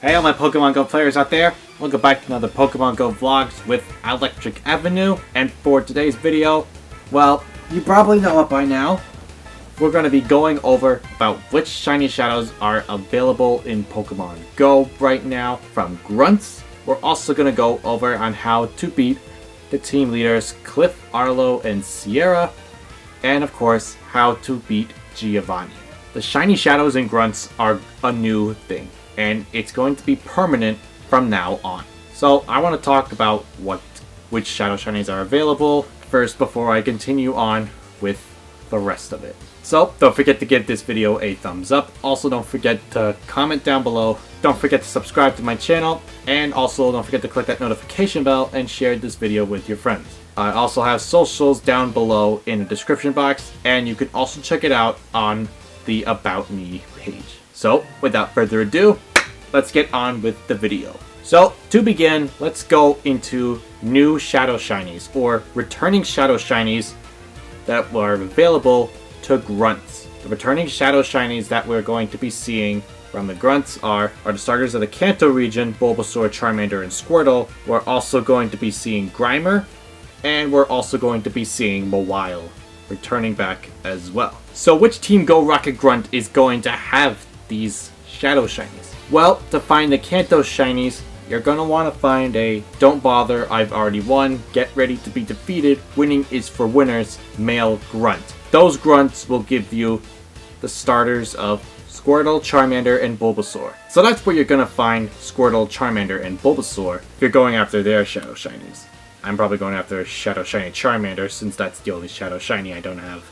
Hey all my Pokemon Go players out there, welcome back to another Pokemon Go Vlogs with Electric Avenue, and for today's video, well, you probably know it by now, we're going to be going over about which shiny shadows are available in Pokemon Go right now from Grunts. We're also going to go over on how to beat the team leaders Cliff, Arlo, and Sierra, and of course, how to beat Giovanni. The shiny shadows in Grunts are a new thing, and it's going to be permanent from now on. So I want to talk about which shadow shinies are available first before I continue on with the rest of it. So don't forget to give this video a thumbs up. Also don't forget to comment down below. Don't forget to subscribe to my channel, and also don't forget to click that notification bell and share this video with your friends. I also have socials down below in the description box, and you can also check it out on the About Me page. So without further ado, let's get on with the video. So to begin, let's go into new shadow shinies, or returning shadow shinies that were available to Grunts. The returning shadow shinies that we're going to be seeing from the Grunts are the starters of the Kanto region, Bulbasaur, Charmander, and Squirtle. We're also going to be seeing Grimer, and we're also going to be seeing Mawile returning back as well. So which Team Go Rocket Grunt is going to have these shadow shinies? Well, to find the Kanto shinies, you're going to want to find a Don't Bother, I've Already Won, Get Ready to Be Defeated, Winning is for Winners, male grunt. Those grunts will give you the starters of Squirtle, Charmander, and Bulbasaur. So that's where you're going to find Squirtle, Charmander, and Bulbasaur if you're going after their shadow shinies. I'm probably going after Shadow Shiny Charmander, since that's the only Shadow Shiny I don't have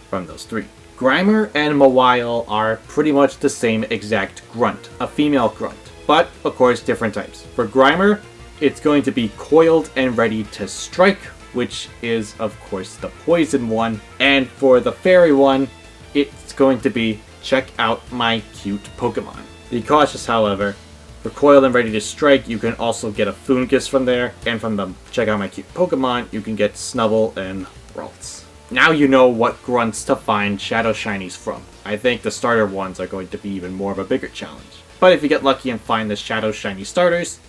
from those three. Grimer and Mawile are pretty much the same exact grunt, a female grunt, but of course different types. For Grimer, it's going to be Coiled and Ready to Strike, which is of course the poison one, and for the fairy one, it's going to be Check Out My Cute Pokemon. Be cautious, however. For Coiled and Ready to Strike, you can also get a Foongus from there, and from the Check Out My Cute Pokemon, you can get Snubbull and Ralts. Now you know what grunts to find shadow shinies from. I think the starter ones are going to be even more of a bigger challenge. But if you get lucky and find the shadow shiny starters,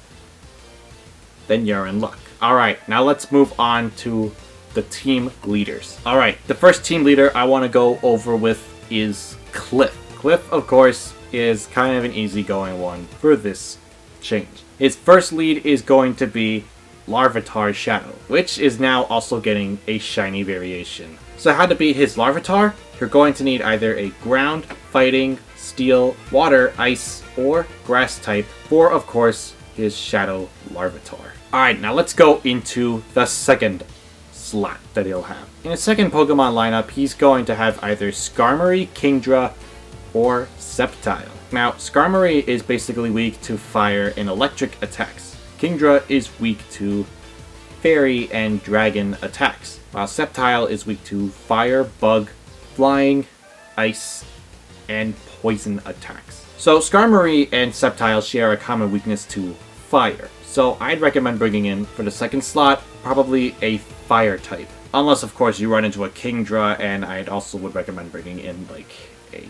then you're in luck. Alright, now let's move on to the team leaders. Alright, the first team leader I want to go over with is Cliff. Cliff, of course, is kind of an easygoing one for this change. His first lead is going to be Larvitar Shadow, which is now also getting a shiny variation. So how to beat his Larvitar? You're going to need either a ground, fighting, steel, water, ice, or grass type for, of course, his Shadow Larvitar. Alright, now let's go into the second slot that he'll have. In his second Pokemon lineup, he's going to have either Skarmory, Kingdra, or Sceptile. Now, Skarmory is basically weak to fire and electric attacks. Kingdra is weak to fairy and dragon attacks, while Sceptile is weak to fire, bug, flying, ice, and poison attacks. So Skarmory and Sceptile share a common weakness to fire. So I'd recommend bringing in, for the second slot, probably a fire type. Unless, of course, you run into a Kingdra, and I also would recommend bringing in, like, a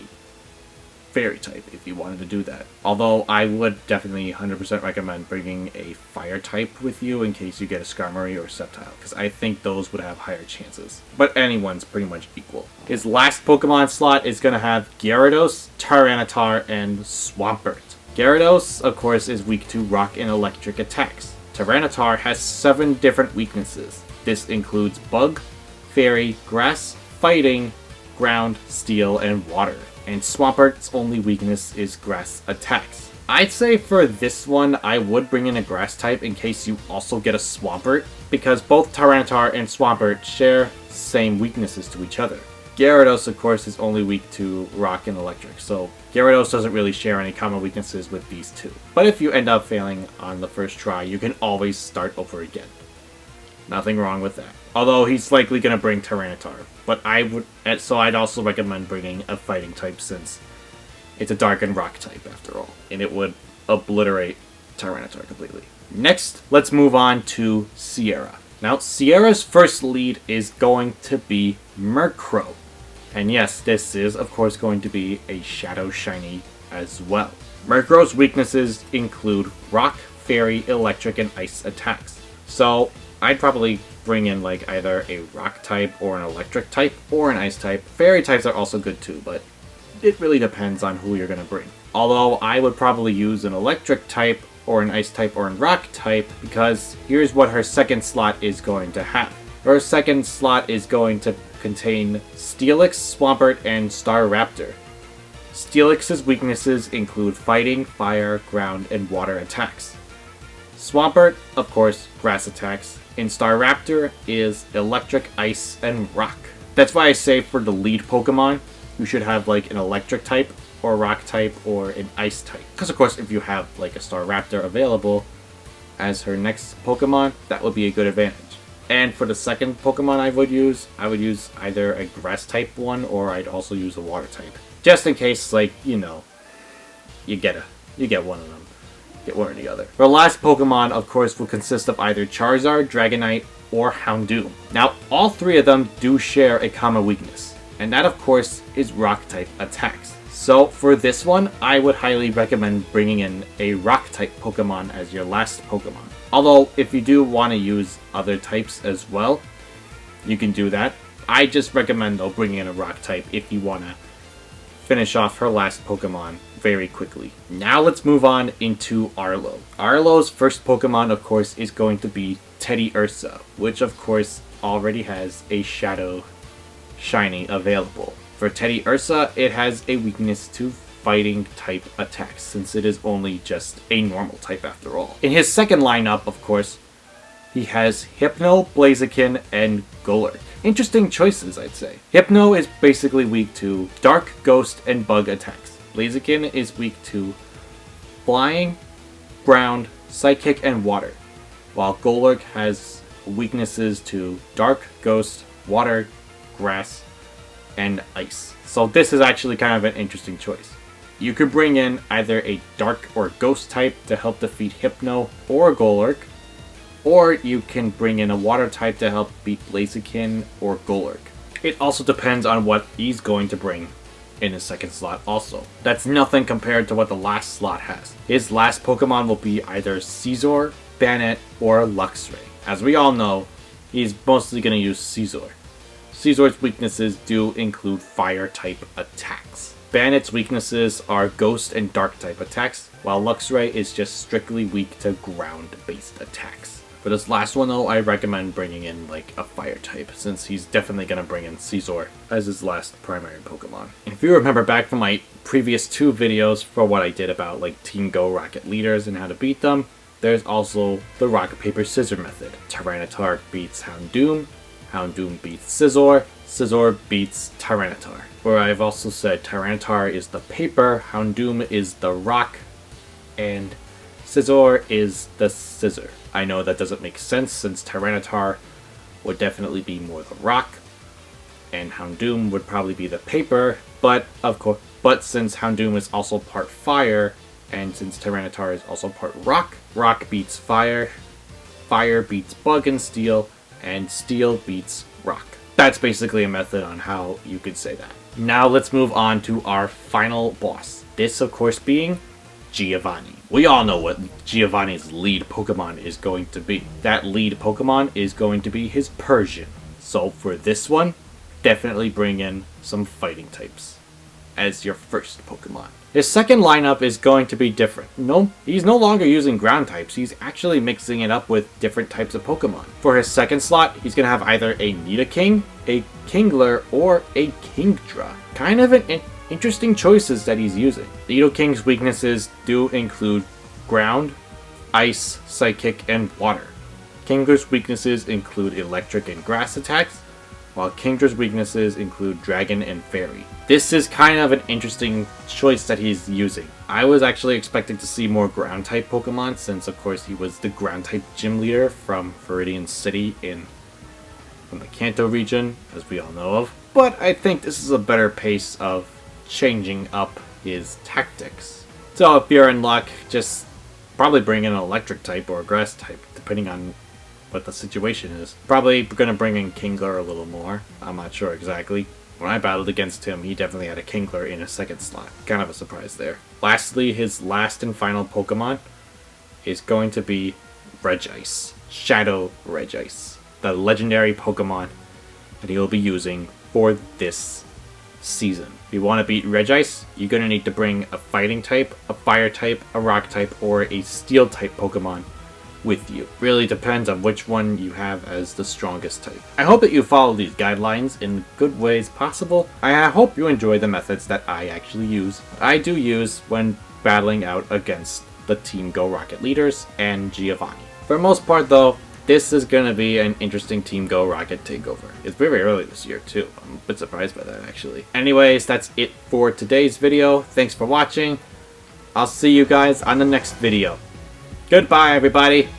fairy type if you wanted to do that. Although I would definitely 100% recommend bringing a fire type with you in case you get a Skarmory or Sceptile, because I think those would have higher chances. But anyone's pretty much equal. His last Pokemon slot is going to have Gyarados, Tyranitar, and Swampert. Gyarados, of course, is weak to rock and electric attacks. Tyranitar has 7 different weaknesses. This includes bug, fairy, grass, fighting, ground, steel, and water. And Swampert's only weakness is grass attacks. I'd say for this one, I would bring in a grass type in case you also get a Swampert, because both Tyranitar and Swampert share same weaknesses to each other. Gyarados, of course, is only weak to rock and electric, so Gyarados doesn't really share any common weaknesses with these two. But if you end up failing on the first try, you can always start over again. Nothing wrong with that. Although he's likely going to bring Tyranitar. But I'd also recommend bringing a fighting type, since it's a dark and rock type after all. And it would obliterate Tyranitar completely. Next, let's move on to Sierra. Now, Sierra's first lead is going to be Murkrow. And yes, this is, of course, going to be a Shadow Shiny as well. Murkrow's weaknesses include rock, fairy, electric, and ice attacks. So I'd probably bring in like either a rock type or an electric type or an ice type. Fairy types are also good too, but it really depends on who you're going to bring. Although I would probably use an electric type or an ice type or a rock type, because here's what her second slot is going to have. Her second slot is going to contain Steelix, Swampert, and Staraptor. Steelix's weaknesses include fighting, fire, ground, and water attacks. Swampert, of course, grass attacks, and Staraptor is electric, ice, and rock. That's why I say for the lead Pokemon, you should have like an electric type, or a rock type, or an ice type. Because of course, if you have like a Staraptor available as her next Pokemon, that would be a good advantage. And for the second Pokemon I would use either a grass type one, or I'd also use a water type. Just in case, like, you know, you get one of them. Get one or the other. The last Pokemon, of course, will consist of either Charizard, Dragonite, or Houndoom. Now, all three of them do share a common weakness, and that, of course, is rock type attacks. So for this one, I would highly recommend bringing in a rock type Pokemon as your last Pokemon. Although, if you do want to use other types as well, you can do that. I just recommend, though, bringing in a rock type if you want to finish off her last Pokemon very quickly. Now let's move on into Arlo. Arlo's first Pokemon, of course, is going to be Teddy Ursa, which of course already has a Shadow Shiny available. For Teddy Ursa, it has a weakness to fighting type attacks, since it is only just a normal type after all. In his second lineup, of course, he has Hypno, Blaziken, and Golurk. Interesting choices, I'd say. Hypno is basically weak to Dark, Ghost, and Bug attacks. Blaziken is weak to Flying, Ground, Psychic, and Water, while Golurk has weaknesses to Dark, Ghost, Water, Grass, and Ice. So this is actually kind of an interesting choice. You could bring in either a Dark or Ghost type to help defeat Hypno or Golurk, or you can bring in a Water type to help beat Blaziken or Golurk. It also depends on what he's going to bring in his second slot also. That's nothing compared to what the last slot has. His last Pokemon will be either Scizor, Banette, or Luxray. As we all know, he's mostly going to use Scizor. Scizor's weaknesses do include fire type attacks. Banette's weaknesses are ghost and dark type attacks, while Luxray is just strictly weak to ground based attacks. For this last one though, I recommend bringing in like a fire type, since he's definitely going to bring in Scizor as his last primary Pokemon. And if you remember back from my previous two videos for what I did about like Team Go Rocket leaders and how to beat them, there's also the rock, paper, scissors method. Tyranitar beats Houndoom, Houndoom beats Scizor, Scizor beats Tyranitar. Where I've also said Tyranitar is the paper, Houndoom is the rock, and Scizor is the scissor. I know that doesn't make sense, since Tyranitar would definitely be more the rock, and Houndoom would probably be the paper, but since Houndoom is also part fire, and since Tyranitar is also part rock, rock beats fire, fire beats bug and steel, and steel beats rock. That's basically a method on how you could say that. Now let's move on to our final boss. This, of course, being Giovanni. We all know what Giovanni's lead Pokemon is going to be. That lead Pokemon is going to be his Persian. So for this one, definitely bring in some fighting types as your first Pokemon. His second lineup is going to be different. No, he's no longer using ground types. He's actually mixing it up with different types of Pokemon. For his second slot, he's going to have either a Nidoking, a Kingler, or a Kingdra. Kind of an interesting choices that he's using. Nidoking's weaknesses do include ground, ice, psychic, and water. Kingler's weaknesses include electric and grass attacks, while Kingdra's weaknesses include dragon and fairy. This is kind of an interesting choice that he's using. I was actually expecting to see more ground type Pokemon, since of course he was the ground type gym leader from Viridian City from the Kanto region, as we all know of. But I think this is a better pace of changing up his tactics. So if you're in luck, just probably bring in an electric type or a grass type, depending on what the situation is. Probably gonna bring in Kingler a little more. I'm not sure exactly. When I battled against him, he definitely had a Kingler in a second slot. Kind of a surprise there. Lastly, his last and final Pokemon is going to be Regice. Shadow Regice. The legendary Pokemon that he'll be using for this season. If you want to beat Regice, you're going to need to bring a fighting type, a fire type, a rock type, or a steel type Pokemon with you. Really depends on which one you have as the strongest type. I hope that you follow these guidelines in good ways possible. I hope you enjoy the methods that I actually use. I do use when battling out against the Team Go Rocket leaders and Giovanni. For the most part though, this is going to be an interesting Team Go Rocket takeover. It's very early this year too. I'm a bit surprised by that actually. Anyways, that's it for today's video. Thanks for watching. I'll see you guys on the next video. Goodbye everybody.